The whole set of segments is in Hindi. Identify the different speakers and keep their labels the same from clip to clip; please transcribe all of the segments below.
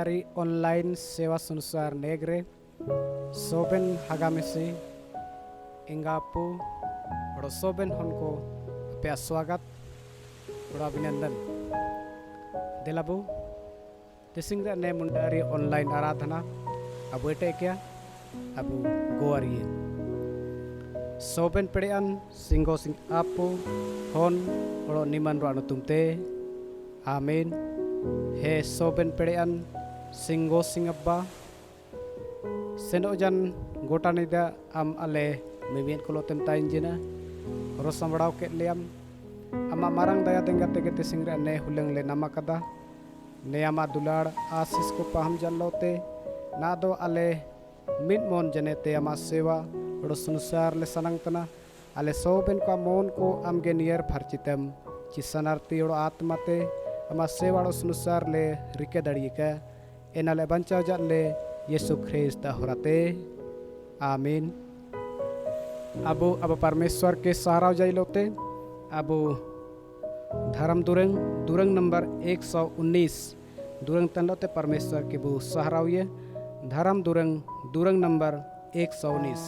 Speaker 1: mundaari online sewa sunusar negre soben hagamesi ingapu odo soben honko pe swagat odo abhinandan delabu tesingre ne mundaari online aradhana abu ete kya abu goariye soben pedean singgo sing apu hon odo niman ro anutumte amin he soben pedean singgo singabba senojan gota nida am ale mimien kolotem tain jina rosambadau ke liam ama marang daya denga tegete singre ne huleng le namakada ne ama dular asis ko paham jallote na do ale min mon janete ama sewa ro sunusar le sanang tana ale soben ka mon ko amge nier pharchitem chisanarti ro atmate ama sewa ro sunusar le rike darika enale bancha jalle Yesu Krista horate आमीन अब परमेश्वर के सहारा जाइलोते अब धर्म दुरंग नंबर 119 दुरंग तनलोते परमेश्वर के बु सहारा हुए धर्म दुरंग नंबर 119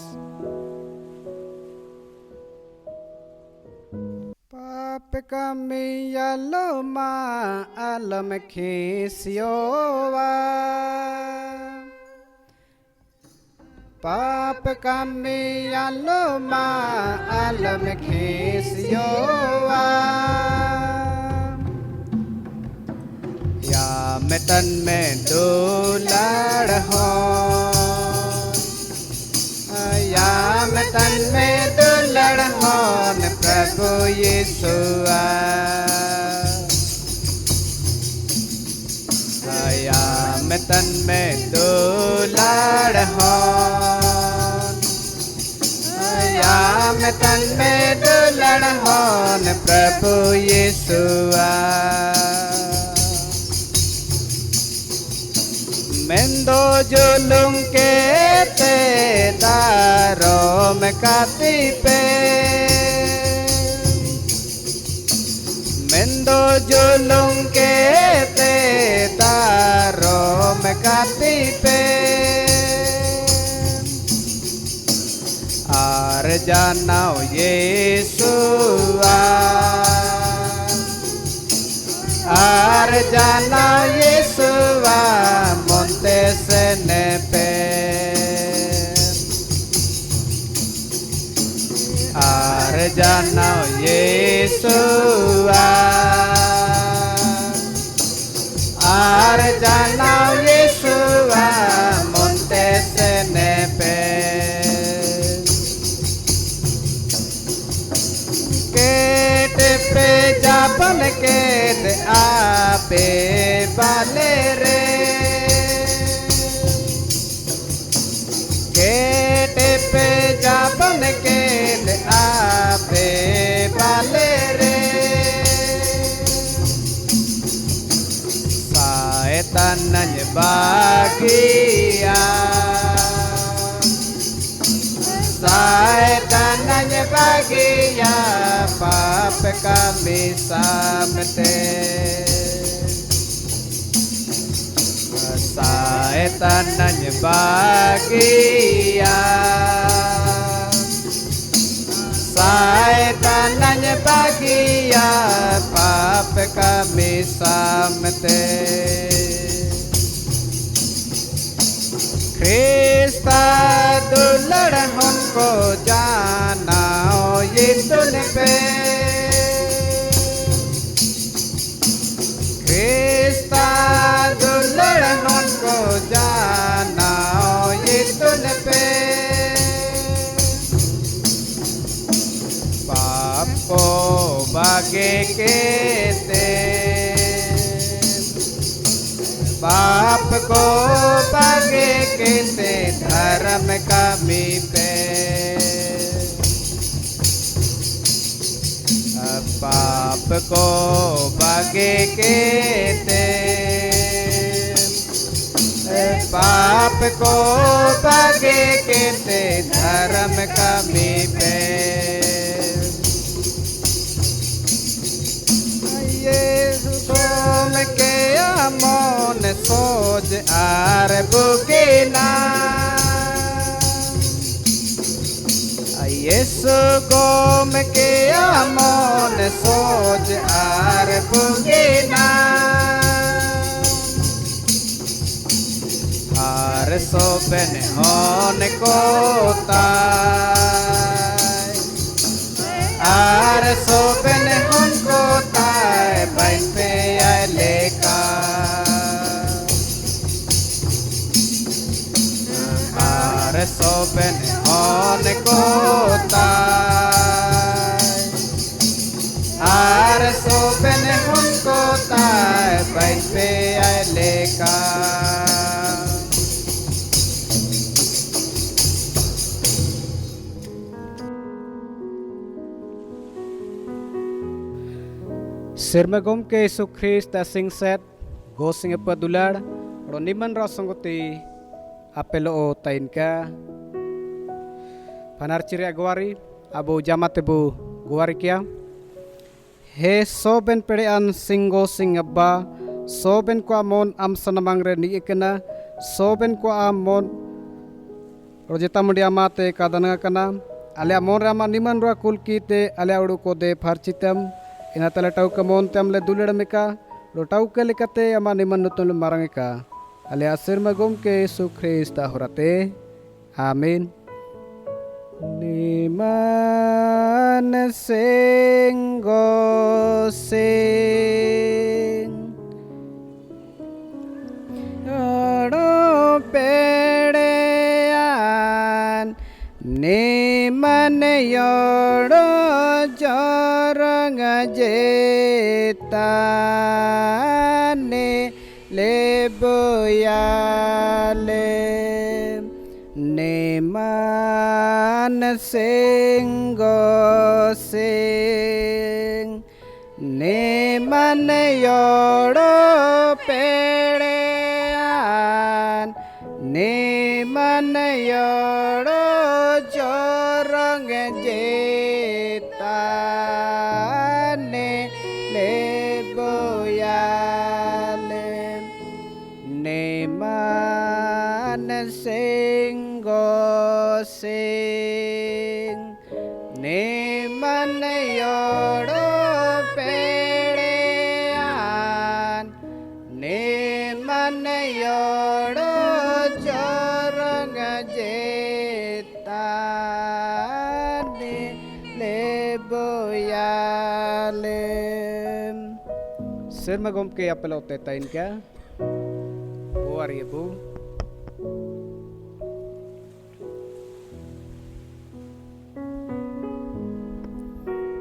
Speaker 1: पाप कमी यालो मा अलम खीसियोवा पाप कमी यालो मा अलम खीसियोवा या मैं तन में दुलाड़ हो या मैं तन में दुलाड़ हो प्रभु यीशुआ या मैं तन में दुलाड़ हो या मैं तन में दुलाड़ हो प्रभु यीशुआ मेंदो जुलुम के ते दारों में काती पे मेंदो जुलुम के ते दारों में काती पे आर जानाओ यीशुआ आर जानाओ Yeshua monte se ne pe ar janao Yesua ar janao Yesua monte se ne pe kete pe japan kete ape balere केटे पे जापन के आपे बाले रे सायतान बागिया सायतान बागिया पाप का मिसामते सायतान bagia सायतान bagia पाप kami samte Krista दुलड़ हमको जानाओ ये तुन पे Krista दुलड़ हमको जानाओ ये तुन पे पाप को बागे के ते पाप को बागे के ते धर्म कमी पे पाप को बागे के ते पाप को बागे के ते धर्म कमी पे यीशु को ke amon soj ar bugina Yesu gom ke amon soj ar bugina Ar soben hon kota Ar soben hon kota bain pe leka Ar soben hon kota Ar soben hon kota bain pe leka Sirma gomke Yesu Krista sing set go sing padular ro niman ra sangoti apelo o tainka panar ciri agwari abu jamat bu guari kia he soben pedean singo sing abba soben ko amon am sanamang re ni ikena soben ko amon rojeta mundi amate kadana kana ale amon rama niman ra kulkite ale audu ko de farchitam ina tala tau kamon tamle dulada meka lo tau ke lekate ama niman nutun marangeka ale asir magom ke Yesu Krista horate amin niman singgo sing oro pedean niman yoro jarang jetane leboyale neman singgo sing neman yoro pedean neman yoro jarang jetane leboyale neman singgo sing neman yoro pedean neman yoro jarang jetane leboyale Sirma gomke apelo tetain ka buar ibu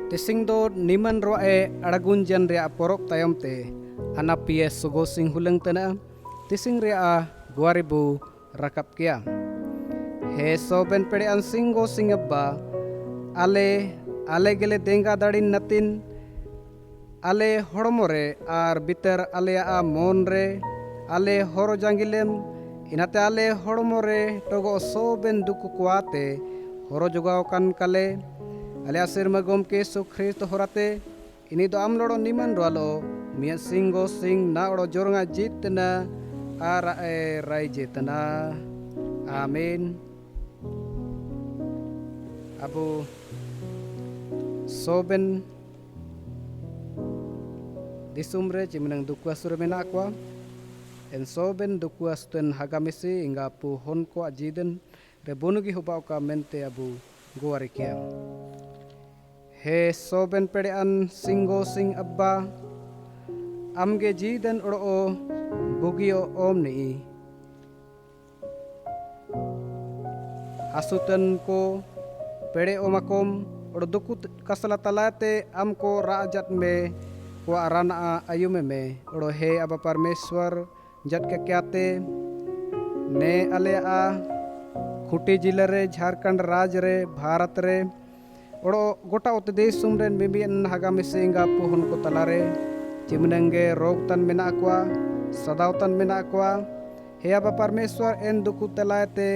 Speaker 1: Tising do niman roe aragunjan rea porok tayam te anapie sugo sing hulang tana tising rea buaribu rakap kia he soben pede an singo singabba ale gele denga dadin natin ale hormore ar bitar ale a monre ale horo jangilem inate ale hormore togo soben duku kuate horo jogao kan kale ale asir magom ke Yesu Kristo horate ini do amlodo niman roalo mia singo sing na odo jornga jitna ara rai jitna amin abu soben disumre cimenang duku asur mena akwa en soben duku asten hagamisi inga pu honko ajiden rebunugi hubau ka mente abu guarikia he soben pedean singo sing abba amge jiden oro bugio omni asutan ko pede omakom oro duku kasala talate amko rajat me ko arana ayume me oro he aba parmeshwar jat ke kyate ne ale a खुटी जिले रे झारखंड राज्य रे भारत रे ओड़ो गोटा उत देश सुमरेन मिमियन हागामी सिंगा पुहन को तलारे चिमनंगे रोगतन मेना कोआ सदावतन मेना कोआ हे अब परमेश्वर एन दुकु तलाते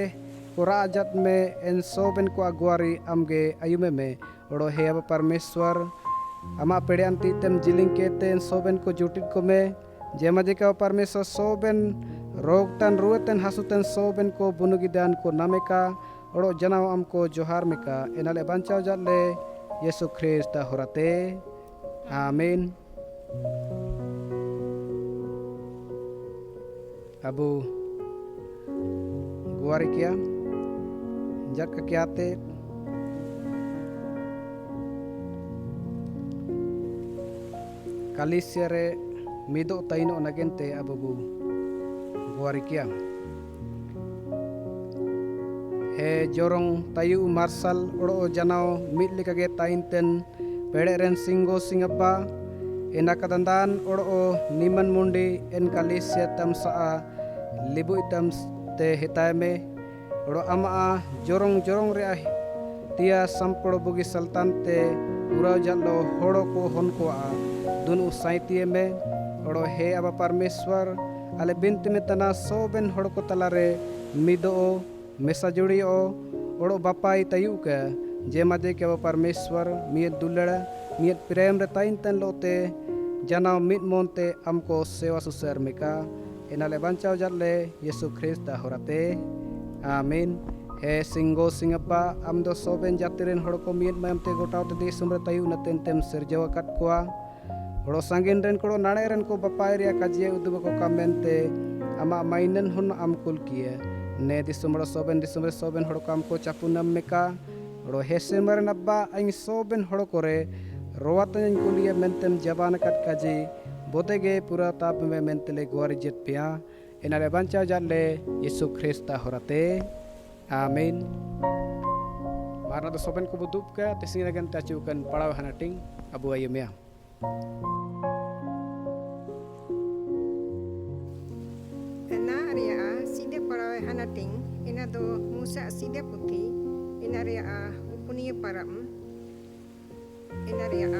Speaker 1: कुराजत में एन सोबन को अगुआरी अमगे अयुमे में ओड़ो हे अब परमेश्वर अमा पेड़े अंतितम जिलिंग केते एन सोबन को जुटित को में जेमा जेका परमेश्वर सोबेन रोगतन रुएतन हसुतन सोबेन को बुनुगिदान को नामेका ओड़ो जनाव हमको जोहार मेका एनाले बंचाव जाले यीशु ख्रिस्ट होराते आमीन। अबू गुआरी किया जक क्या ते Kalisya re mido taino nagente abubu guarikia he jorong tayu marsal odo janao mitlika ge tainten pede ren singo singapa enakadandan odo niman mundi en kalisya tamsa libu itam te hitame odo ama jorong re tia sampodo bugi saltante urau jallo hodo ko honko a दुनु साइतिये में ओड़ो हे अब परमेश्वर अले बिंत में तना सोबेन होड़ को तलारे मिदो मेसा जुड़ियो ओड़ो बापाई तयु के जे मदे के अब परमेश्वर मियत दुलड़ मियत प्रेम रे ताइन तन लोते जनाव मित मोनते हमको सेवा सुसर मेका एनाले बंचाव जाले यीशु ख्रिस्त होराते आमीन। हे सिंगो सिंगपा हम दो सोबेन जातिरेन होड़ को मियत मयमते गोटावते दिसुम रे तयु नतेन तेम सिरजवा कट कोआ ओड़ो सांगिन रेन कोड़ो नाड़े रेन को बपाय रिया काजिए उदुब को कामेंते आमा माइनन हुन आम कुल किए ने दिसुम रो सोबेन होड़ को हमको चापुनम मेका ओड़ो हेसे मरन अब्बा अई सोबेन होड़ कोरे रोवातन कुलिए मेंतेम जबान कट काजी बोतेगे पूरा ताप में मेंतले गुआरी जेत पिया एनाले बंचा जाले यीशु ख्रिस्त होराते आमीन। मारना दो सोबेन को बुदुब का तिसिंग लगन ताचुकन पड़ाव हनाटिंग Abu आयमिया
Speaker 2: ena area side parawe hanating ina do musa side puti ina area upuniye param ina area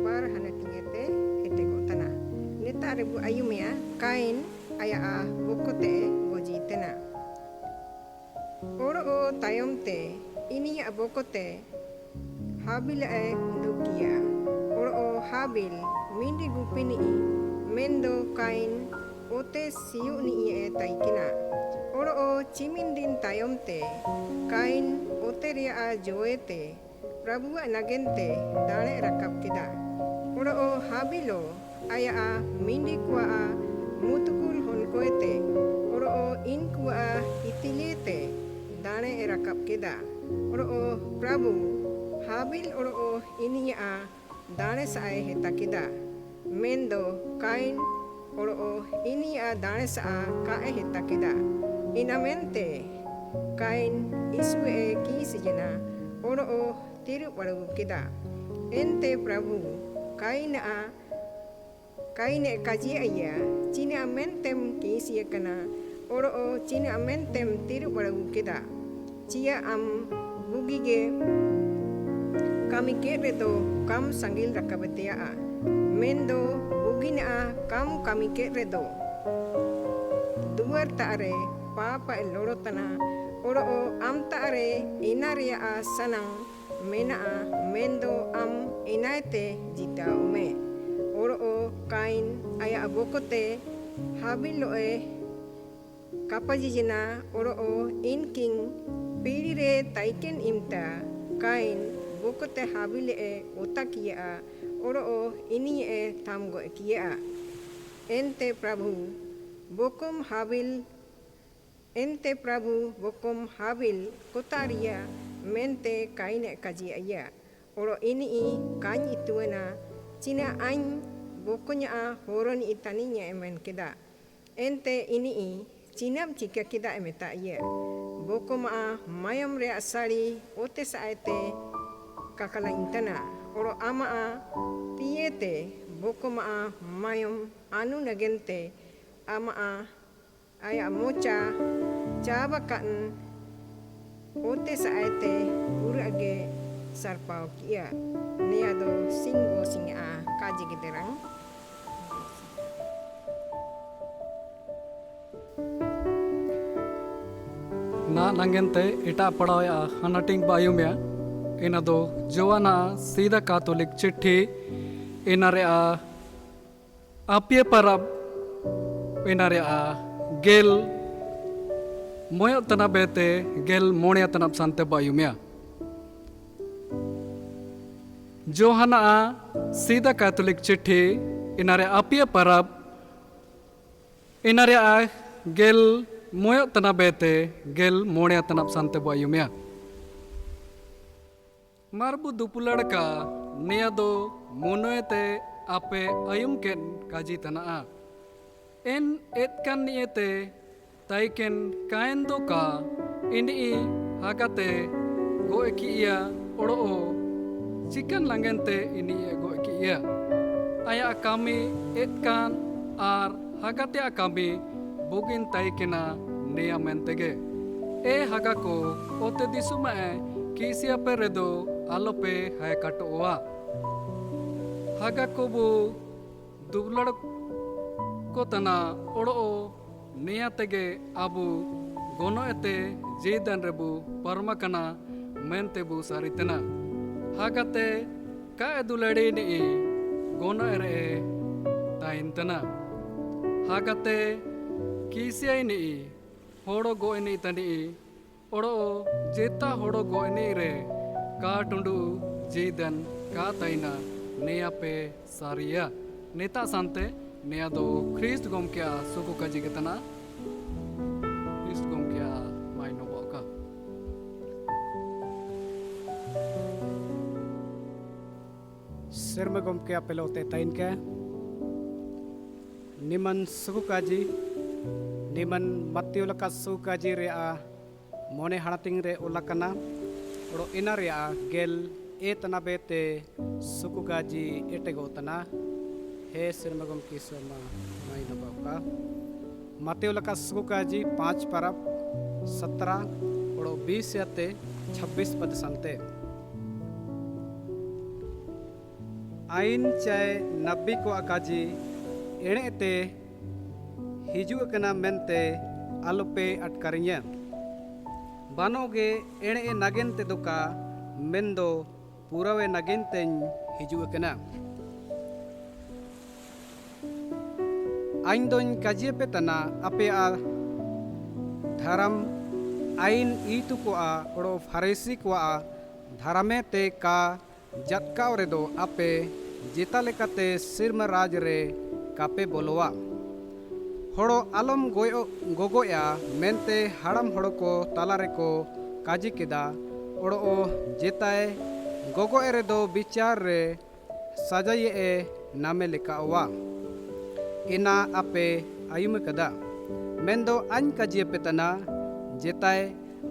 Speaker 2: bar hanating ete gotana neta rebu ayumia kain aya bokote goji tena oro tayomte ini abokote habil dukia oro habil mindi gupini mendo kain ote siu ni taikina oro chimindin tayomte kain ote ria joete prabu nagente dane rakap kida oro habilo aya mindi kwa mutukul honkoete oro in kwa itilete dane rakap kida oro prabu habil oro inia dane sae hetakida mendo kain oro ini dane sa kae hetakida inamente kain isue kisijena oro tiru paru kida ente prabu kaine kaji aya chini amentem kisia kana oro chini amentem tiru paru kida chia am bugige kami keredo kam sangil rakabetia mendo bugina kam kami keredo duar taare papa elorotana oro am taare inaria sanang mena mendo am inaite jita ume oro kain aya abokote habiloe kapajijina oro inking pirire taiken imta kain bokote habile otakia oro ini tamgo kia ente prabu bokom habil kotaria mente kaine kaji aya oro ini kany ituena cina ain bokonya horoni itaninya emen keda ente ini cinam cika kida emeta iya bokoma mayam re asari ote saete kakala intana oro ama tiete bokoma mayam anu nagente ama aya mocha cabakan ote saete urage sarpau kia niado singgo singa kaji giterang
Speaker 3: ना नंगेंते इटा पढ़ाया हनाटिंग बायुम्या ina do Joanna sida Catholic चिट्ठी ina rea Apia parab inarea gel moyo tanah bete gel monia tanap sante bayumya. Johana sida Katolik चिट्ठी inarea apia parab inarea gel moyo tanah bete gel monia tanap sante bayumya. Marbu dupuladka niya do munoete ape ayum ken kaji tanaa. En etkan niete taiken kain do ka ini hagate go ekia oro chikan langente ini go ekia. Aya kami etkan ar hagate kami bugin taikena niya mentege. E hagako ote disuma kisia peredo alope hai katoa. Hagako bu dublad kotana oro niya tege abu gono ete jidan rebu parmakana mente bu saritena. Hagate ka edulade ni gono ere taintena. Hagate kisia ini horo go ini tani oro jeta horo go ini re ka tundu jidan ka taina neya pe saria neta sante neya do Christ gom kya suku kaji ketana Christ gom kya maino boka.
Speaker 1: Sirma gom kya pelote tain ke niman suku kaji niman Matthew laka suku kaji re a mone hanating re ulakana oro ina re a gel e tana bete suku kaji etego tana he sirma gom ki soma maino boka. Matthew laka suku kaji 5 parab 17 oro 20 याते 26 पद संते. आइन चाय नब्बी को अकाजी एणे ते हिजू कना मेंते आलोपे अटकारिया बानोगे एणे नगेन ते दुका मेंदो पूरावे नगेन ते हिजू कना. आइन दोन काजिए पे तना अपे आ धर्म आइन ईतु को आ ओड़ो फारेसी को आ धर्मे ते का जटकाव रेदो अपे जेता लेकाते सिरमा राज रे कापे बोलोवा. होड़ो आलम गोगोया मेनते हाड़म होड़ो को तालारे को काजी केदा ओड़ो जेताए गोगो रेदो विचार रे सजाये ए नामे लेकावा. इना अपे आयुम कदा मेंदो अन काजी पेतना जेताए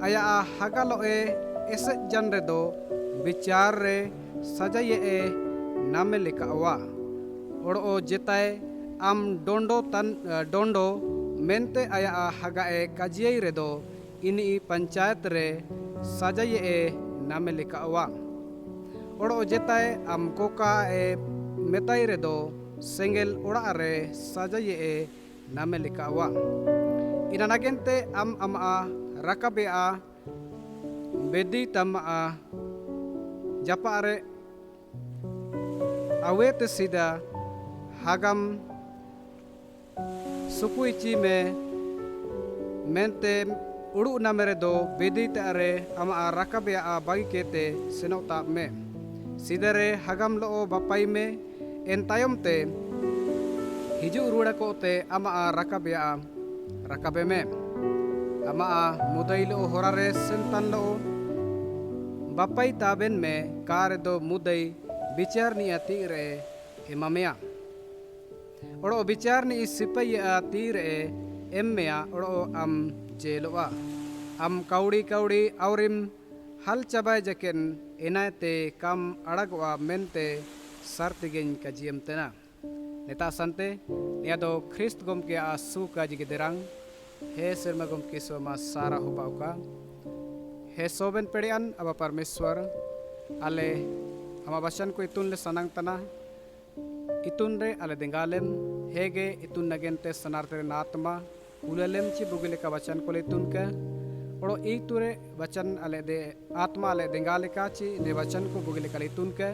Speaker 1: आया हागालो ए एसे जन रेदो विचार रे सजाये ए नामे लेकावा. ओड़ो जेताए आम डोंडो मेनते आया हागा ए काजिये रेदो इनी पंचायत रे सजाये ए नामे लेकावा. ओड़ो जेताए आम कोका ए मेताई रेदो सेंगेल ओड़ा रे सजाये ए नामे लेकावा. इना नगेंते आम रकाबे आ बेदी तम जपा रे अवेत सीधा हागम सुकुइची में मेंते उड़ू नामेरे दो बेदी तारे अमा रकाबे आ बागी केते सेनोता में सीधे रे हागम लो बापाई में एन तायम ते हिजू रुड़ा को ते अमा रकाबे में अमा मुदई लो होरा रे सेंतन लो बापाई ताबेन में कार दो मुदई विचार नी आती रे एमामेया. ओड़ो विचार नी सिपाही आती रे एम्मेया ओड़ो आम जेलोआ आम काउड़ी औरिम हल चबाय जकेन एनाते कम अड़गवा मेनते सर्तिगेन काजियम तना. नेता संते निया दो ख्रिस्त गोम के आसु काजी के देरांग हे शर्मा गोम के सोमा सारा हो पाउका हे सोबेन पेड़ियान अब परमेश्वर आले हमा बचन को इतुन ले सनांग तना इतुन रे आले देंगालेम हेगे इतुन नगेंते सनारते नातमा उलेलेम ची बुगिले का बचन को ले इतुन के ओड़ो ई तुरे वचन आले दे आत्मा आले देंगाले का ची ने वचन को बुगिले का ले इतुन के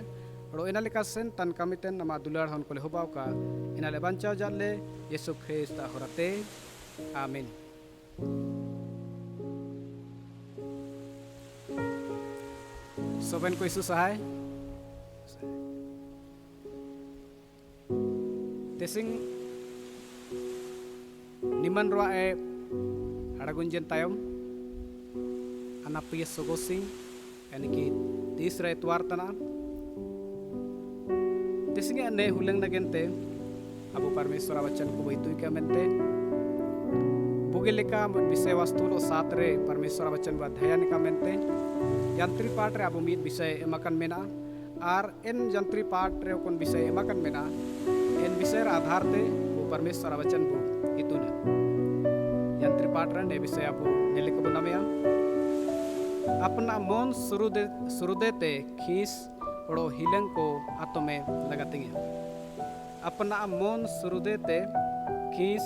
Speaker 1: ओड़ो इना लेका सेन तन कमितेन नमा दुलाड़ हन को ले होबाव का inale bancau jatle Yesus Kristus horate. Amin. Soben ko Yesus sahay. Tesing niman roa haragunjen tayom anak pria sogosing aniki tisra etwartana tesing ane hulang nagente abu parmeswara वचन को बैतुई का mente बुगेलिका विषय वस्तु लो सातरे परमेश्वर वचन व ध्यान का mente यंत्री पाठ रे abu mid विषय emakan mena ar en यंत्री पाठ रे kon विषय emakan mena en विषय आधार ते वो परमेश्वर वचन को इतुना यंत्री पाठ रे ने विषय abu नेले को बनाया अपना मन सुरुदे ते खीस ओड़ो हिलंग को आतो में लगातेंगे अपना मन सुरुदे ते खीस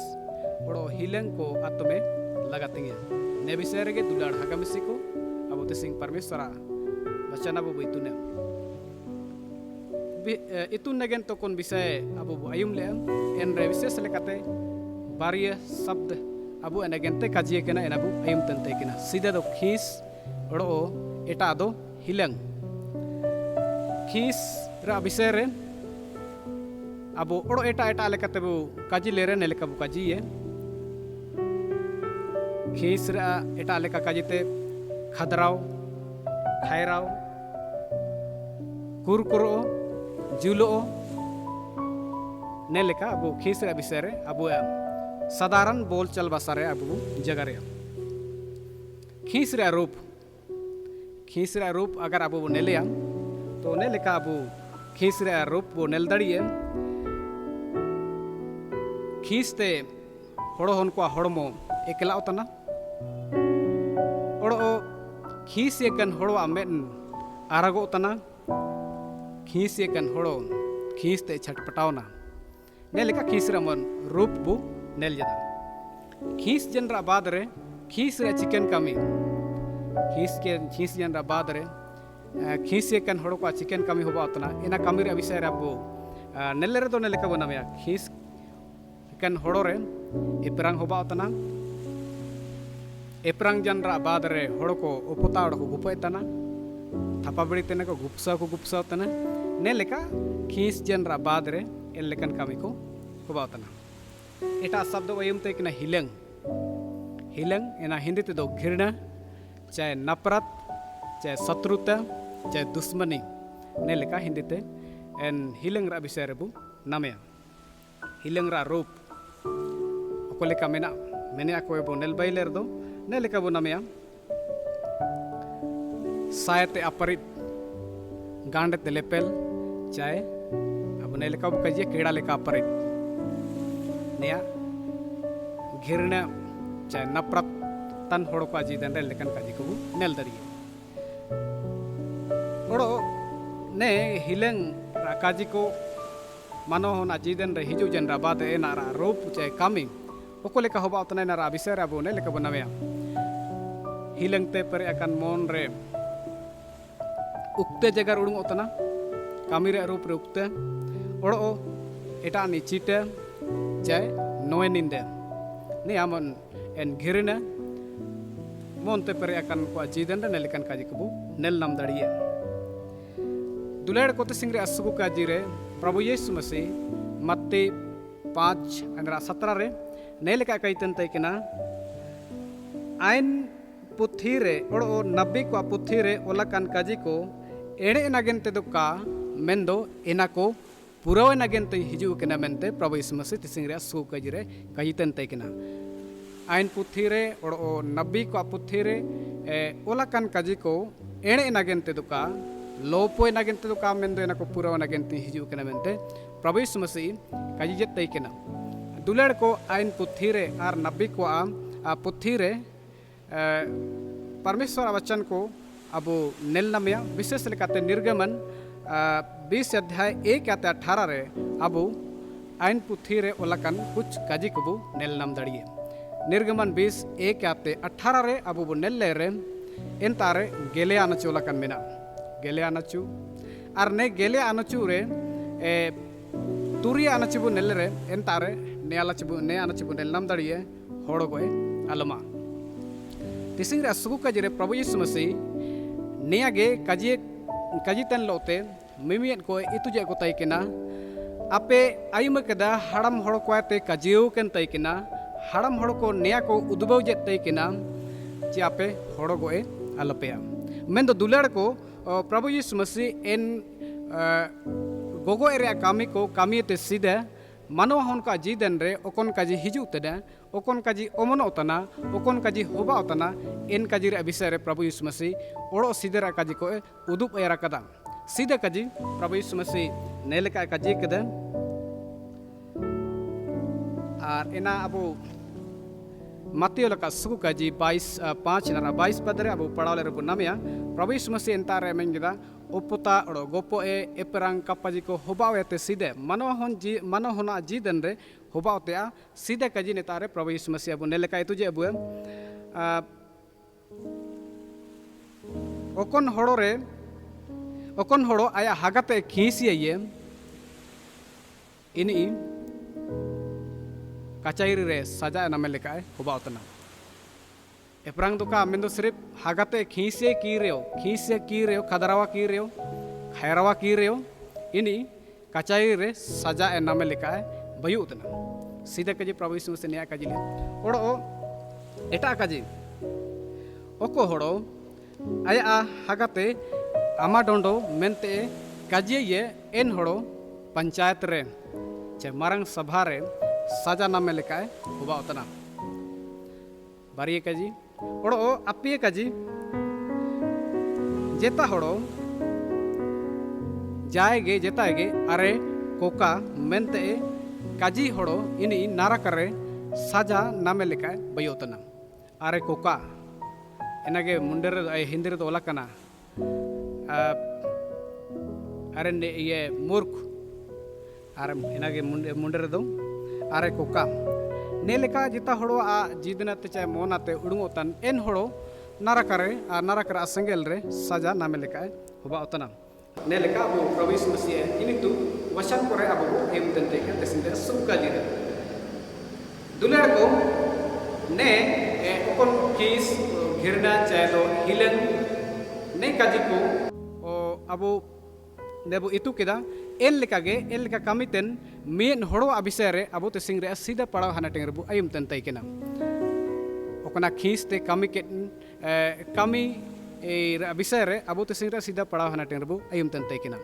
Speaker 1: ओड़ो हिलंग को आतो में लगातेंगे ने विषय रे दुलाड़ हगमिसी को अब ते सिंह परमेश्वरा वचन अब इतुने इतुन नगेन तो कौन विषय अब आयुम ले एन रे विशेष लेकाते बारिय शब्द अब एनगेनते काजिए केना एन अब आयुम तंते केना सीधे दो खीस ओड़ो एटा दो हिलंग खीस रा विषय रे अब ओड़ो एटा एटा लेकाते बु काजी लेरे ने लेका बु काजी ये खीस रा एटा लेका काजीते खदराव खायराव कुरकुरो जुलो ने लेका अब खीस रा विषय रे अब साधारण बोलचाल भाषा रे अब जगह रे खीस रा रूप अगर अब नेलिया तो ने लेका अब खीस रे रूप वो नेल दड़िए खीस ते होड़ो हन को होड़मो एकला उतना ओड़ो खीस एकन होड़ो आमेन आरागो उतना खीस एकन होड़ो खीस ते छटपटावना ने लेका खीस रे मन रूप बु नेल जदा खीस जनरा बाद रे खीस रे चिकन कमी खीस जनरा बाद रे खीस एकन होड़ो को चिकन कमी होबा उतना इना कमी रे विषय रे अब नेले रे दो ने लेका बनाया खीस एकन होड़ो रे इपरांग होबा उतना इपरांग जनरा बाद रे होड़ो को उपता होड़ो को गुपय तना थापा बड़ी तेने को गुप्सा उतना ने लेका खीस जनरा बाद रे एल लेकन कमी को होबा उतना एटा शब्द वयम ते किना हिलंग एना हिंदी ते दो घृणा चाहे नफरत चाहे शत्रुता चाहे दुश्मनी ने लेका हिंदी ते एन हिलंग रा विषय रे बु नामया हिलंग रा रूप ओको लेका मेना को बो नेल बाइलेर दो ने लेका बु नामया सायते अपरित गांडे ते लेपेल चाहे अब ने लेका बु कजिए केड़ा लेका अपरित नेया घृणा चाहे नफरत तन होड़ो को आजी दन रे लेकन काजी को नेल दरिए होड़ो ने हिलंग काजी को मानो होना जीदन रे हिजु जन रा बाद ए नारा रूप चाहे कामी ओको लेका होबा उतना नारा विषय रे ने लेका बनाया हिलंग ते पर अकन मन रे उक्ते जगह उड़ुंग उतना कामी रे रूप रे उक्ते ओड़ो एटा नि चीटे चाहे नोए निंदे ने आमन एन घिरना मोनते पर अकन को जीदन रे नेलकन काजी को नेल नाम दड़िए दुलेड़ कोते सिंह रे असगु काजी रे प्रभु यीशु मसीह मत्ती 5:17 रे नेलका कइतन तै केना आइन पुथी रे ओड़ो नबी को पुथी रे ओलाकन काजी को एड़े नगेनते दो का मेंदो एना को पुराव नगेनते हिजु केना मेनते प्रभु यीशु मसीह तिसिंग रे असगु काजी रे कइतन तै केना आइन पुथी रे ओड़ो नबी को पुथी रे ओलाकन काजी को एड़े नगेनते दो का लोपोय नगेनते दो का मेंदो एना को पुराव नगेनते हिजु केना मेनते प्रभु यीशु मसीह काजी जे तै केना दुलेड़ को आइन पुथी रे आर नबी को पुथी रे परमेश्वर वचन को अब नेल नामया विशेष लेकाते निर्गमन 20:1-18 रे अब आइन पुथी रे ओलाकन कुछ काजी को नेल नाम दड़िए निर्गमन 20:1-18 रे अब नेल रे एन तारे गेले आनचु ओलाकन मेना गेले आनचु आर ने गेले आनचु रे तुरिया आना चिबु नेलरे एंतारे ने आना चिबु नेल नाम दाड़िए होड़ गोए अलमा तिसिंग रे सुगु काजिरे प्रभु यीशु मसीह नेयागे काजी तन लोते मिमियन को इतुजे को तय किना आपे आयुम केदा हड़म हड़ कोते काजियो केन तय किना हड़म हड़ को नेया को उद्भव जे तय किना जे आपे हड़ गोए अलपेया मेन दो दुलाड़ को प्रभु यीशु मसीह एन गोगो एरिया कामी को कामीते सीधे मानव हन का जीदन रे ओकन काजी हिजू तेना ओकन काजी ओमन ओतना ओकन काजी होबा ओतना एन काजी रे विषय रे प्रभु यीशु मसीह ओड़ो सीधे रा काजी को उदुप एरा कदा सीधे काजी प्रभु यीशु मसीह नेलका काजी कदा आर एना अबो मत्तियो लका सुकु काजी 22:5 नरा 22 पदरे अबो पढ़ावले रे नामया प्रभु यीशु मसीह एंतारे मेंगिदा उपता ओड़ो गोपो एपरांग कपाजी को होबावेते सीधे मनो होना जीदन रे होबावते सीधे काजी नेतारे प्रभु यीशु मसीह अबो नेलका इतुजे अबो ओकन होड़ो आया हागाते खीसिये इनी कचाईरी रे सजा नामे लेका होबावतना एपरांग दुका मेंदो सिर्फ हागाते खीसे की रेओ खदरावा की रेओ खैरावा की रेओ इनी कचाई रे सजा नामे लेका बयुतना सीधे काजी प्रभु यीशु मसीह नेया काजी ले ओड़ो एटा काजी ओको होड़ो आया हागाते आमा डोंडो मेनते काजी ये एन होड़ो पंचायत रे चे मारंग सभा रे सजा नामे लेका होबावतना बारिये काजी ओड़ो अपिये काजी जेता होड़ो जाएगे जेताएगे अरे कोका मेनते काजी होड़ो इनी नारा करे साजा नामे लेका बयोतना अरे कोका एनागे मुंडर हिंदी तो ओलाकना अरे ये मूर्ख अरे एनागे मुंडर दो अरे कोका नेलेका जिता होड़ो आ जीदनाते चाहे मोनाते उड़ुंगोतन एन होड़ो नारा करे संगेल रे सजा नामे लेका होबा ओतना नेलेका अबो प्रभु यीशु मसीह इनितु वचन करे अबो एम तंते के तसिंदे सुका जिरे दुलार को ने ओकन किस घिरना चाहे दो हिलन ने काजी को अबो नेबो इतु केदा एल लेका कमितेन मेन होड़ो अभिषय रे अबो ते सिंग रे सीधा पड़ाव हानाटेंग रेबु आयुम तन तय केना ओकना खीस ते कमी के कमी ए अभिषय रे अबो ते सिंग रे सीधा पड़ाव हानाटेंग रेबु आयुम तन तय केना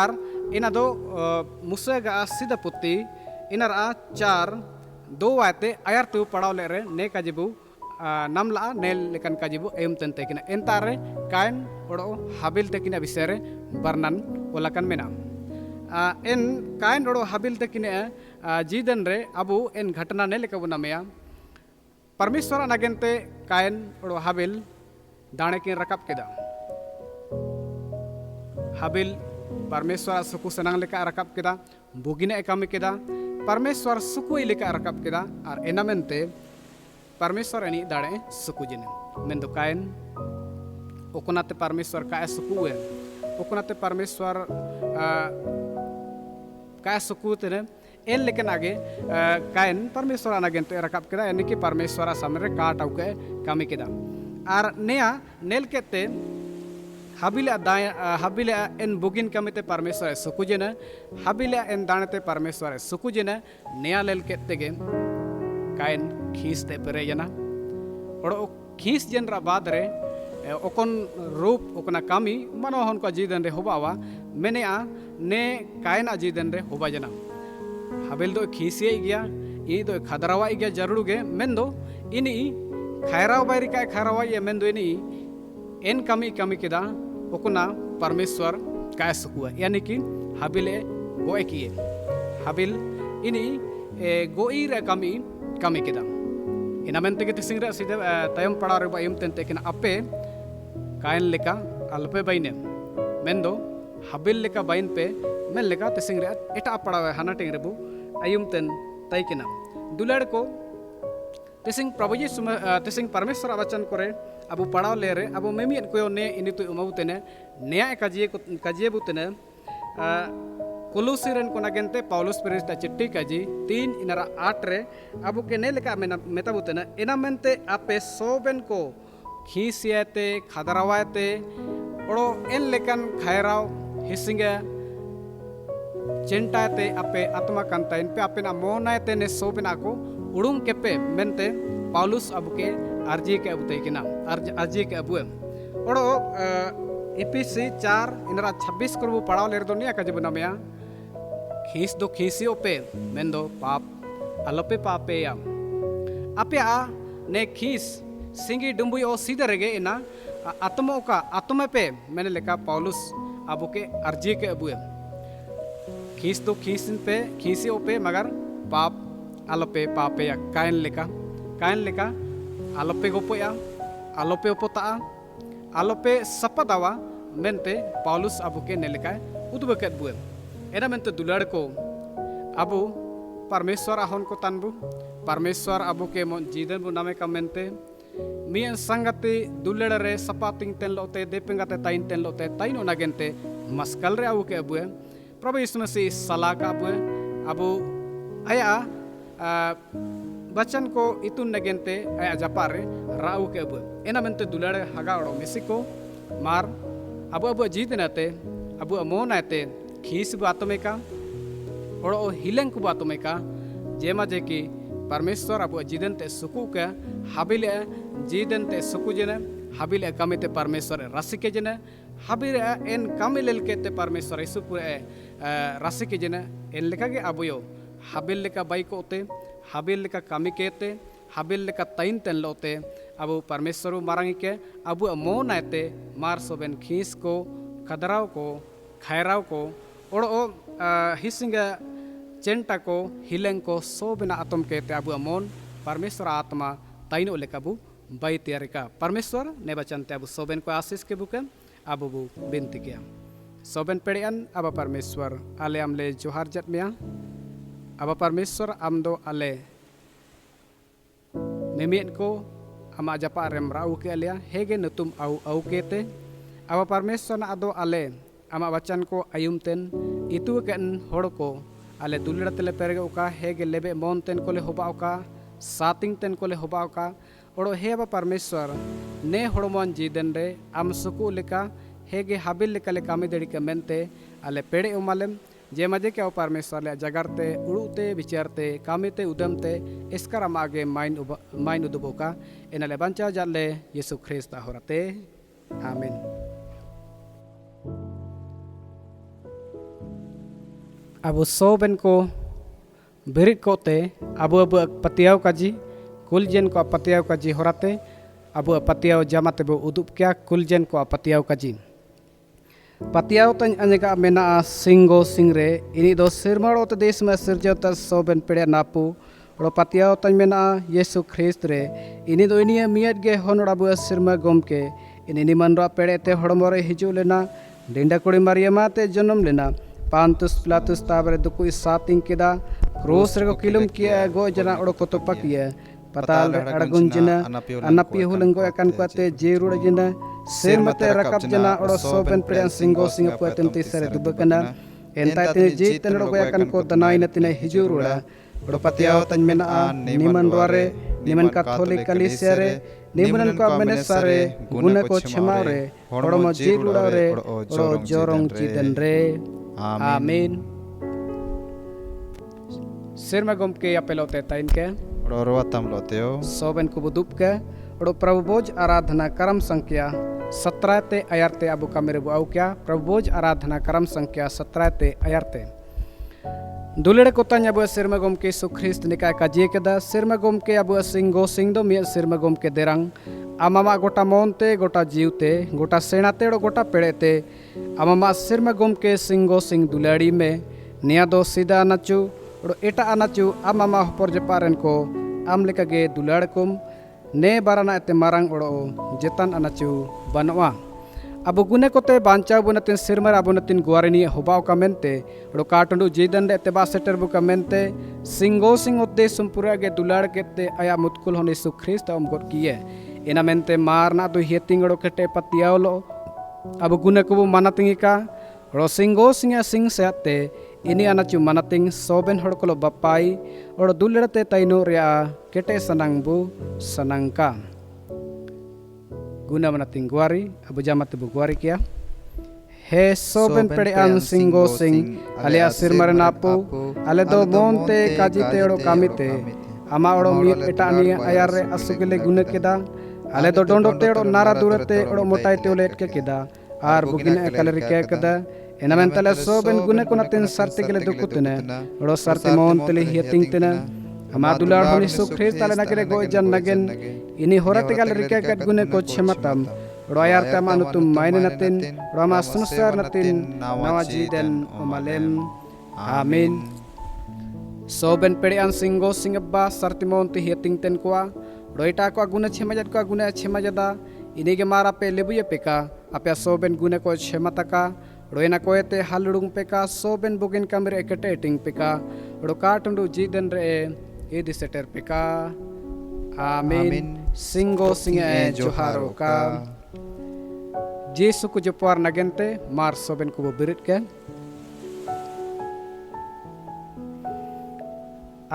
Speaker 1: आर इना दो मुसेगा सीधा पुत्ती इनर आ 4:2 आते आयर तु पड़ाव ले रे ने काजिबु नामला नेल लेकन काजिबु आयुम तन तय केना एंतारे कायन ओड़ो हाबिल तकिना विषय रे वर्णन ओलाकन मेना एन कायन ओड़ो हाबिल तकिने जीदन रे अबु एन घटना ने लेका बुनामेया परमेश्वर नगेंते कायन ओड़ो हाबिल दाणे किन रकाब केदा हाबिल परमेश्वर सुकु सनांग लेका रकाब केदा बुगिने कामी केदा परमेश्वर सुकु लेका रकाब केदा और एनामेंते परमेश्वर एनी दाणे सुकु जिने मेंदो कायन ओकनाते परमेश्वर काय सुकुए ओकनाते परमेश्वर काय सुकुते ने एन लेकिन आगे कायन परमेश्वर अनागेंते रकाब केदा यानी कि परमेश्वर सामने काट आउके कामी केदा आर नेया नेल केते हाबिले एन बुगिन कमिते परमेश्वर सुकुजेना हाबिले एन दाणते परमेश्वर सुकुजेना नेया लेल केते गे कायन खीसते पेरेजना ओड़ो खीस जनरा बाद रे ओकन रूप ओकना कामी मानो हन को जीदन रे होबावा मेनेआ ने कायना जीदन रे होबा जना हाबिल दो खीसिए गया इ दो खदरावा गया जरूर गे मेंदो इनी खैराव बारी का खैरावा ये मेंदो इनी एन कामी केदा ओकना परमेश्वर काय सुकुआ यानी कि हाबिले गोए किए हाबिल इनी गोई रे कामी केदा ina mente ke tising ra sida tayam pada re bayam tente kina ape kain leka alpe baine mendo habil leka bain pe men leka tising ra eta pada hana ting rebu ayum ten tai kina dulad ko tising prabhu yesu tising parmeshwar wachan kore abu padaw le re abu memian ko ne ini tu umau tene neya kajiye butene कुलुसिरन को नगेंते पौलुस पेरिस दा चिट्ठी काजी 3 इनरा 8 रे अबु के ने लेका मेताबुतना एनामेंते आपे सोबेन को खीसियाते खदरावाते ओड़ो एन लेकन खायराव हिसिंगे चिंताते आपे आत्मा कंताइन पे आपे ना मोनाते ने सोबेना को उड़ुंग केपे मेंते पौलुस अबु के अर्जी के अबुते किना अर्जी के अबुए ओड़ो एपीसी 4 इनरा 26 को पढ़ाव लेर दुनिया का जब नमया खीस दो खीसी ओपे मेंदो पाप अलोपे पापे या आपे आ ने खीस सिंगी डुम्बुई ओ सीधे रगे इना आत्मा का आत्मा पे मैंने लिखा पौलुस अबु के अर्जी के अबुए खीस दो खीसिन पे खीसी ओपे मगर पाप अलोपे पापे या कायन लिखा अलोपे गोपो या अलोपे ओपोता अलोपे सपदावा मेंते पौलुस अबु के ने लिखा उदबकेत बुए एना मेंते दुलाड़ को अबु परमेश्वर ahon को तनबु परमेश्वर अबु के mon जीदन बु नामे का मेंते मियन संगति दुलाड़ रे सपातिंग तेन लोते देपेंगाते ताइन तेन लोते ताइन ओनागेंते मस्कल रे अबु के अबुए प्रभु यीशु मसीह सलाह का अबुए अबु आया बचन को इतुन नगेंते आया जपारे राउ के अबुए एना मेंते दुलाड़ हगा ओड़ो मिसिको मार अबु अबु जीदनाते अबु मोनाते खीस बातमेका और हिलें को बातमेका जेमा जे की परमेश्वर अब जीदन ते सुकु के हाबिल जीदन ते सुकु जने हाबिल कमी ते परमेश्वर राशि के जने हाबिल एन कमी लेल के ते परमेश्वर इसुपुर राशि के जने एन लेका के अबुयो हाबिल लेका बाई को ओते हाबिल लेका कमी केते हाबिल लेका ताइन तेन लोते अब परमेश्वर मारंगी के अब मोन आते मार सोबेन खीस को खदराव को खायराव को और हिसिंगा चेंटा को हिलें को सो बिना आत्म के ते अबु मोन परमेश्वर आत्मा ताइनो लेकाबु बाई तैयारिका परमेश्वर ने बचनते अबु सोबेन को आशीष के बुके अबु बु बिनती किया सोबेन पेड़ियन अब परमेश्वर आले अमले जोहार जत मिया अब परमेश्वर आम दो आले मेमियन को अमा जपा रेम राउ के आलिया हेगे नतुम आउ केते अब परमेश्वर ना अदो आले आमा वचन को आयुमतेन इतु केन होड़ को आले दुलड़ा तेले पेरगे उका हेगे लेबे मोन तेन कोले होबा उका सातिंग तेन कोले होबा उका ओड़ो हेबा परमेश्वर ने होड़मन जीदन रे आम सुकु लेका हेगे हाबिल लेका ले कामी दड़ी के मेनते आले पेड़े उमालेम जे मजे के परमेश्वर ले जगरते उड़ुते विचारते कामीते उदमते इसकर आगे माइन उदुबोका एनाले बंचा जाले यीशु ख्रिस्त होरते आमीन अबु सोबेन को बिरित कोते अबु पतियाव काजी कुलजन को पतियाव काजी होराते अबु पतियाव जमाते बो उदुप क्या कुलजन को पतियाव काजी पतियाव तन अनेगा मेना सिंगो सिंगरे इनी दो सिरमाड़ो तो देश में सिरजता सोबेन पेड़े नापू और पतियाव तन मेना यीशु ख्रिस्त रे इनी दो इनी मियत गे होनड़ अबु सिरमा गोम के इनी निमनरा पेड़े ते हड़मोरे हिजू लेना डिंडा कुड़ी मरियमा ते जन्म लेना पांतुस प्लातुस ताबरे दुकु सातिंग केदा क्रोस रे को किलम किया गो जना ओड़ो को तो पकिया पताल अड़गुन जना अनपी हुलंगो अकन कोते जेरुड़ जना सिर मते रकब जना ओड़ो सोबेन पेड़न सिंगो सिंग पुतन तिसरे दुबकना एंता तिने जी तनड़ो को अकन को दनाई नतिने हिजुरुड़ा ओड़ो पतियाव तन मेना निमन द्वारे निमन कैथोलिक कलीसिया रे निमन को मेने सारे गुण को क्षमा रे ओड़ो म जेरुड़ा रे ओड़ो जोरंग जीतन रे आमीन सिर में गुम के अपेलोते ताइन के
Speaker 4: और वतम लोतेओ
Speaker 1: सोबेन को बुदुप के और प्रभु बोझ आराधना कर्म संख्या 17 ते अयरते अबु कमेरे बुआउ क्या प्रभु बोझ आराधना कर्म संख्या 17 ते अयरते दुलेड़ को तन अबु सिर में गुम के सुख्रिस्त निकाय का जे केदा सिर में गुम के अबु सिंगो सिंग दो मिय सिर में गुम के देरंग आमामा गोटा मोनते गोटा जीवते गोटा सेनाते और गोटा पेड़ेते आमामा सिर में गुम के सिंगो सिंग दुलाड़ी में निया दो सीधा अनाचू और एटा अनाचू आमामा होपर जपारन को आम लेका गे दुलाड़ कुम ने बाराना एते मारंग ओड़ो जेतन अनाचू बनवा अब गुने कोते बांचा बुनतिन सिरमर अबुनतिन गुआरनी होबाव का मेनते और काटंडू जीदन रे तेबा सेटर बु का मेनते सिंगो सिंग उद्दे सुमपुरा गे दुलाड़ केते आया मुतकुल होने सुख्रिस्त अम गोट किए इना मेनते मारना दो हेतिंगड़ो केटे पतियावलो अब गुने को मानतिंगी का रो सिंगो सिंग सिंग सेते ini anachu manating soben horkolo bapai or dulrate taino rea kete sanang bu sanangka guna manating guari abu jamat bu guari kia he soben pedean singo sing ale asir marenapu ale do monte kajite oro kamite ama oro mit etani ayare asugile guna keda ale do dondote oro nara durate oro motai teolet ke keda ar bugina ekaleri ke keda enamantala soben guna kunatin sarti gele dukutene oro sarti mon tele hiating tena amadular honi sukris tale nakire go jan nagen ini horate gal rikekat gune ko chematam royar tama nutum maine natin rama sunsar natin nawaji den omalem amin soben pedean singo singabba sarti mon te hiating ten kwa roita ko guna chemajada ini ge mara pe lebuye peka apya soben gune ko chemataka roina koete haludung peka soben bugin kamir ekete ting peka roka tundu jiden re edi seter peka amin singo singe joharo ka jesu ku jopar nagente mar soben ku birit ke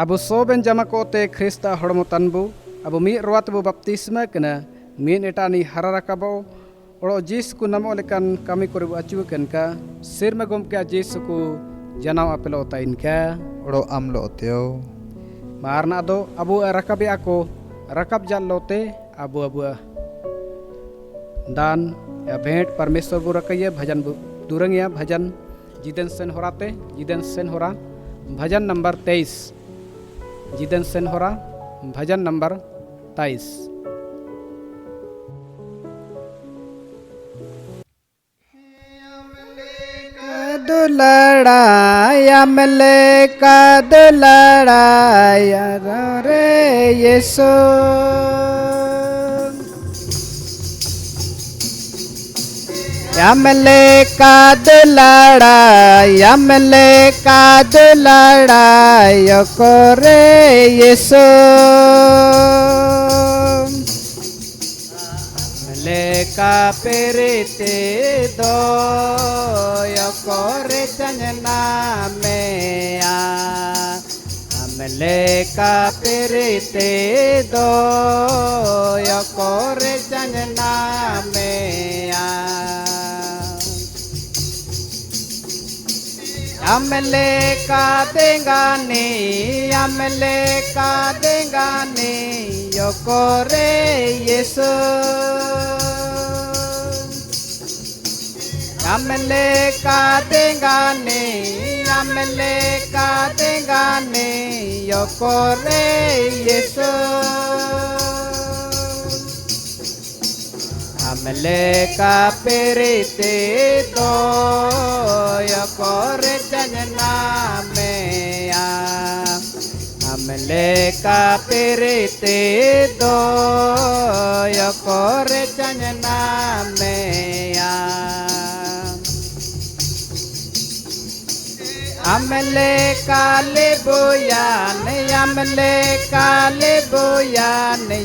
Speaker 1: abu soben jama kote krista hormo tanbu abu mi ruat bu baptisma kena min etani hararakabo oro jesu ku namo lekan kami koribu acukan ka sirma gom ka jesu ku janau apelo tain ka
Speaker 4: oro amlo teo
Speaker 1: marna do abu rakabi ako rakab jallote abu dan ya भेंट परमेश्वर बु रकइए भजन दुरंग या भजन जिदन सेन होरा भजन नंबर 23 जिदन सेन होरा भजन नंबर 23 दुलड़ाया मले का दुलड़ाया रे यीशु यमले का दुलड़ाया मले का दुलड़ाया को रे यीशु का पेरेते दो योकोरे चंजना में आ हमले का पेरेते दो योकोरे चंजना में आ हमले का देगा ने योकोरे यीशु हमले का देगा ने योकोरे यीशु हमले का पेरेते दो योकोरे चंजना में आ हमले का पेरेते दो योकोरे चंजना में आ हमले काले बोयान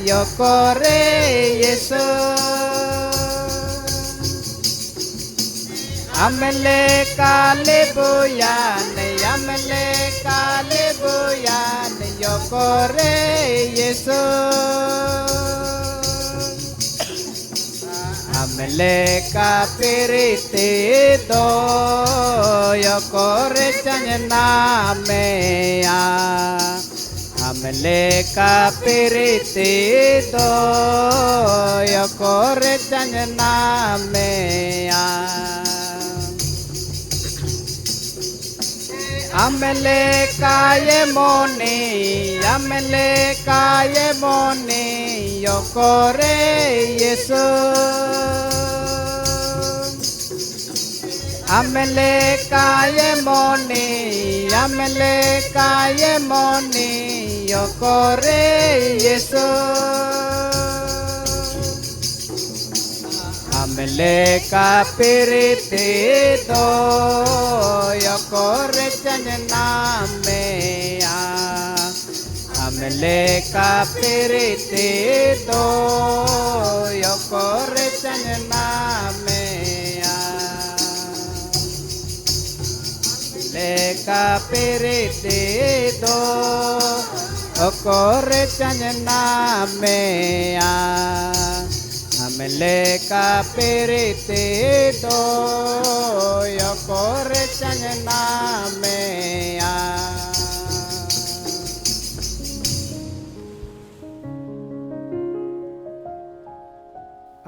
Speaker 1: योकोरे यीशु हमले काले बोयान योकोरे यीशु हमले का पेरेते दो योकोरे चंजना में आ हमले का पेरेते दो योकोरे चंजना में आ हमले काये मोने योकोरे यीशु हमले काये मोने योकोरे यीशु हमले का पेरेते दो योकोरे चंजना में आ हमले का पेरेते दो योकोरे चंजना में आ हमले ka piriti do okore chanyana mea amele ka piriti do okore chanyana mea.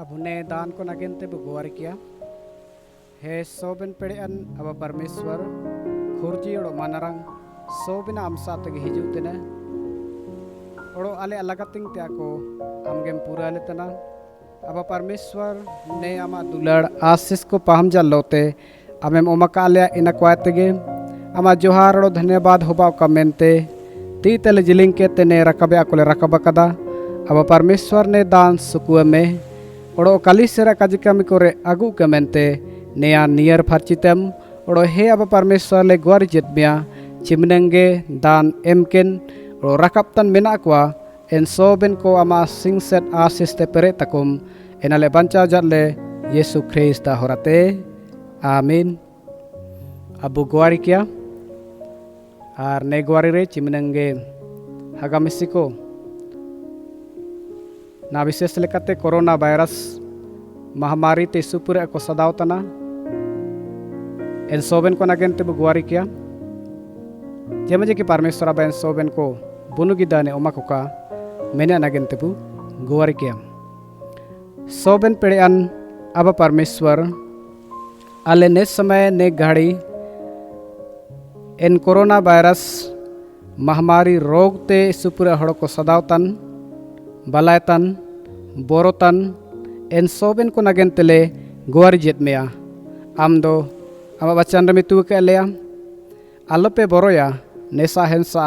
Speaker 1: Abune दान को नगेंते बुगवार किया हे सोबिन पेड़ेन अब परमेश्वर खुर्जी और मनरंग सोबिन आमसा तक हिजुतना और आले अलगतिंग त्याको आमगेम पूरा लेतना अब परमेश्वर ने आमा दुलड़ आशीष को पाहम जा लोते आमेम ओमकाले इनक्वातगे आमा जोहार और धन्यवाद होबा कमेंते ती तले जिलिंग के तेने रकबे अकोले रकबा कदा अब परमेश्वर ने दान सुकुए में और कालीसेरा काजिकामी कोरे आगू कमेंते नेया नियर फार्चितम और हे अब परमेश्वर ले गुआरी जेतमिया चिमनंगे दान एमकेन और रकापतन मेना कुआ एन सोबेन को आमा सिंगसेट आशीष ते पेरे तकुम एनाले बंचा जाले येसु ख्रिस्ता होराते आमीन अबु गुआरी किया आर ने गुआरी रे चिमनंगे हगामिसिको ना विशेष लेकाते कोरोना वायरस महामारी ते सुपुरे को सदावतना एन सोबेन को नगेन ते गुआरी किया जेमजे कि परमेश्वर अब एन सोबेन को बुनुगी दाने ओमाकुका मेने नगेन ते गुआरी किया सोबेन पेड़े अन अब परमेश्वर आले ने समय ने घड़ी एन कोरोना वायरस महामारी रोग ते सुपुरे हड़ को सदावतन बलायतन बोरोतन एन सोबेन को नगेन तेले गुआरी जेत मेया आम दो आमा बच्चन रमी तू के लेया आलोपे बोरोया नेसा हेंसा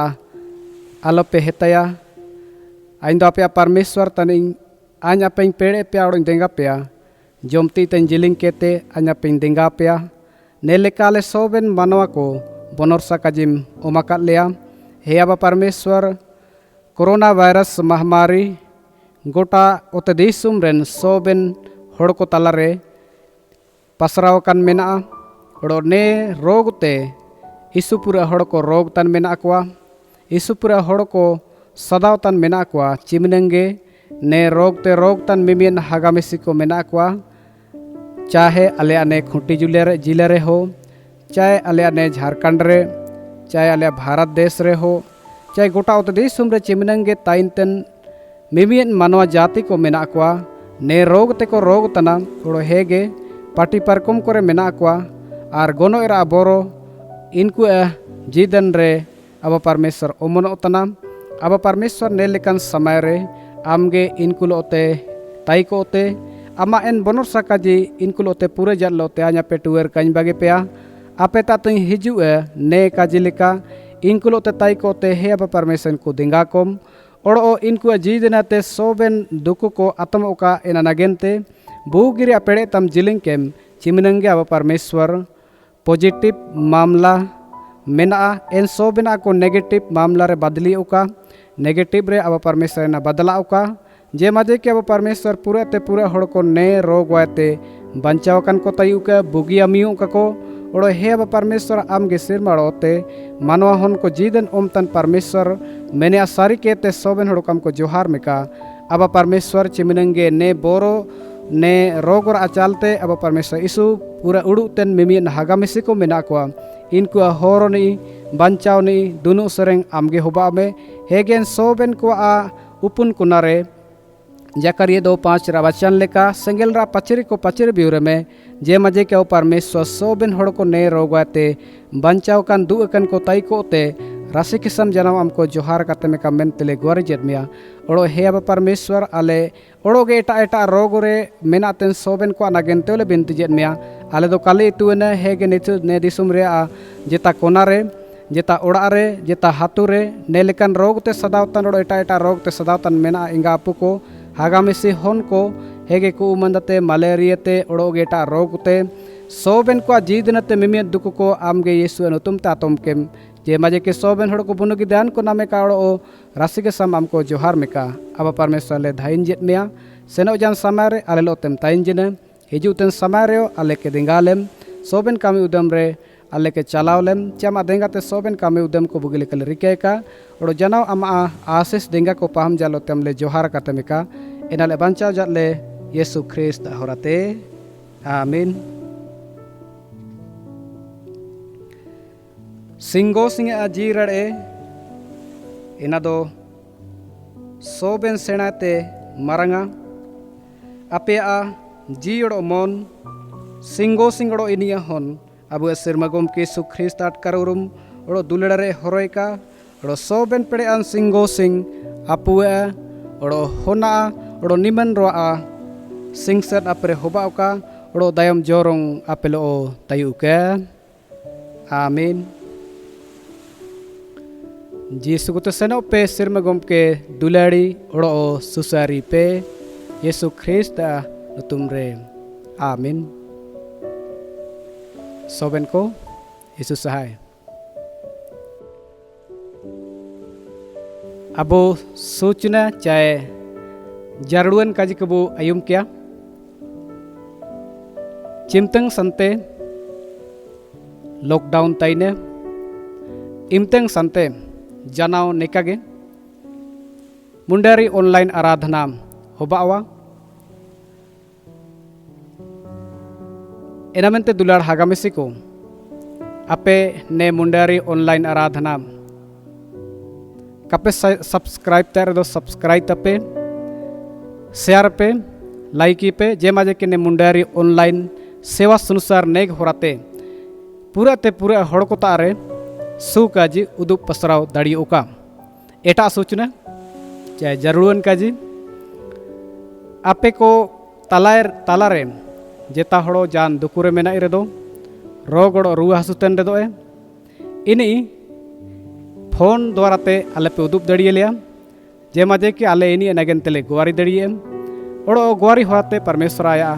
Speaker 1: आलोपे हेतया आइन दो पे परमेश्वर तनिंग आइन अपें पेड़े पे और देंगा पेया जोमती तन जिलिंग केते आइन अपें देंगा पेया नेले काले सोबेन मानवा को बनोरसा काजिम ओमाकात लेया हे अब परमेश्वर कोरोना वायरस महामारी गोटा ओते दिसुम रेन सोबेन हड़ को तलारे पसराव कान मेना और ने रोग ते ईसुपुरा हड़ को रोग तन मेना कुआ ईसुपुरा हड़ को सदाव तन मेना कुआ चिमनंगे ने रोग तन मिमियन हागामिसी को मेना कुआ चाहे अले अने खुंटी जिले रे हो चाहे अले अने झारखंड रे चाहे अले भारत देश रे हो चाहे गोटा ओते दिसुम रे चिमनंगे ताइनतन मिमियन मानवा जाति को मेना कुआ ने रोग ते को रोग तना थोड़ो हेगे पार्टी परकुम करे मेना कुआ आर गोनो एरा बोरो इनको जीदन रे अब परमेश्वर ओमनो तना अब परमेश्वर ने लेकन समय रे आमगे इनको लोते ताई को ओते आमा एन बनोर सकाजी इनको लोते पूरे जल लोते आ냐 पे टुअर कहीं बागे पेया आपे तातई हिजु ने काजी लेका इनको लोते ताई को ओते हे अब परमेश्वर को दिंगा कोम और इनको जीदनाते सोबेन दुकु को आत्म ओका एना नगेनते बुगिरी पेड़े तम जिलिंग केम चिमनंगे अब परमेश्वर पॉजिटिव मामला मेना एन सोबेना को नेगेटिव मामला रे बदली ओका नेगेटिव रे अब परमेश्वर ना बदला ओका जे मजे के अब परमेश्वर पूरे ते पूरे हड़ को ने रोग वाते बंचाव कन को तयु के बुगिया मियु का को और हे अब परमेश्वर आम गे सिर माड़ोते मानवा हन को जीदन ओमतन परमेश्वर मैंने सारी केते सोबेन हड़ कम को जोहार मेका अब परमेश्वर चिमनंगे ने बोरो ने रोग और अचालते अब परमेश्वर इसु पूरा उड़ुतेन मिमियन हागामिसी को मेना को इनको होरनी बंचावनी दुनु सरंग आमगे होबा में हेगेन सोबेन को उपुन कुनारे जकरिया 2:5 वचन लेका सेंगेल रा पचरी को पचरी ब्यूरे में जे मजे के परमेश्वर सोबेन हड़ को ने रोगाते बंचाव कान दु अकन को तई को ते राशि किस्म जन्म हमको जोहार करते में कमेंट तेले गुआरी जेदमिया ओड़ो हे अब परमेश्वर आले ओड़ोगे एटा एटा रोग रे मेनातेन सोबेन को नागेनते ले बिनती जेदमिया आले दो काले तुने हेगे नितु ने दिसुम रे जेता कोना रे जेता ओड़ा रे जेता हातु रे ने लेकन रोग ते सदावतन ओड़ो एटा एटा रोग ते सदावतन मेना इंगा अपु को हागामिसी हन को हेगे को उमंदते मलेरिया ते ओड़ोगे एटा रोग ते सोबेन को जीदनते मिमियत दुकु को आमगे यीशु अनुतुम तातुम केम जे मजे के सोबेन हड़ को बुनुगी ध्यान को नामे का ओड़ो राशि के सम हमको जोहार मेका अब परमेश्वर ले धाइन जेत मिया सेनो जान समय रे आले लोतेम ताइन जिने हिजुतेन समय रे आले के दिंगालेम सोबेन कामी उदम रे आले के चलावलेम चमा देंगा ते सोबेन कामे उदम को बुगिले कल रिके का और जनाव अमा आशीष देंगा को पाहम जालो तेमले जोहार कातमिका इनाले बंचा जाले येसु ख्रिस्त होराते आमीन। सिंगो सिंगे आजी रड़े इना दो सोबेन सेनाते मरंगा आपे आ जीड़ो मन सिंगो सिंगड़ो इनिया हन अब सिरमगम के सुख्रिस्त अटकारुम और दुलड़े हरोयका और सोबेन पेड़े आन सिंगो सिंग अपुए और होना और निमन रोआ सिंग सेट अपरे होबाका और दायम जोरों अपेलो तयुके आमीन। जीसु को तो सेनो पे सिरमगम के दुलाड़ी और सुसारी पे येसु ख्रिस्त तुमरे आमीन। सोबेन को येसु सहाय अबो सूचना चाहे जारुन काजी कबो अयुम क्या चिमतंग संते लॉकडाउन ताइने इमतंग संते जनाव नेकागे मुंडारी ऑनलाइन आराधना होबावा एनामेंते दुलार हागामेसी को आपे ने मुंडारी ऑनलाइन आराधना कपे सब्सक्राइब तारे दो सब्सक्राइब तपे शेयर पे लाइक पे जे माजे के ने मुंडारी ऑनलाइन सेवा सुनुसार नेग होराते पूरा ते पूरा हड़ को तारे सुकाजी उदुप पसराव दाड़ी ओका एटा सूचना चाहे जरूरन काजी आपे को तालारे जेता हड़ो जान दुकुरे मेना इरेदो रोगड़ो रुआ हसुतन रेदो इनी फोन द्वारा ते आले पे उदुप दड़िए लिया जे माजे कि आले इनी नगन तेले गुआरी दड़िए और गुआरी होते परमेश्वर आया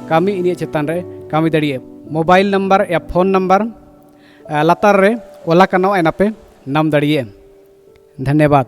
Speaker 1: कामी इनी चेतन रे कामी दड़िए मोबाइल नंबर या फोन नंबर लातार रे ओला कनो एनापे नाम दड़िए। धन्यवाद।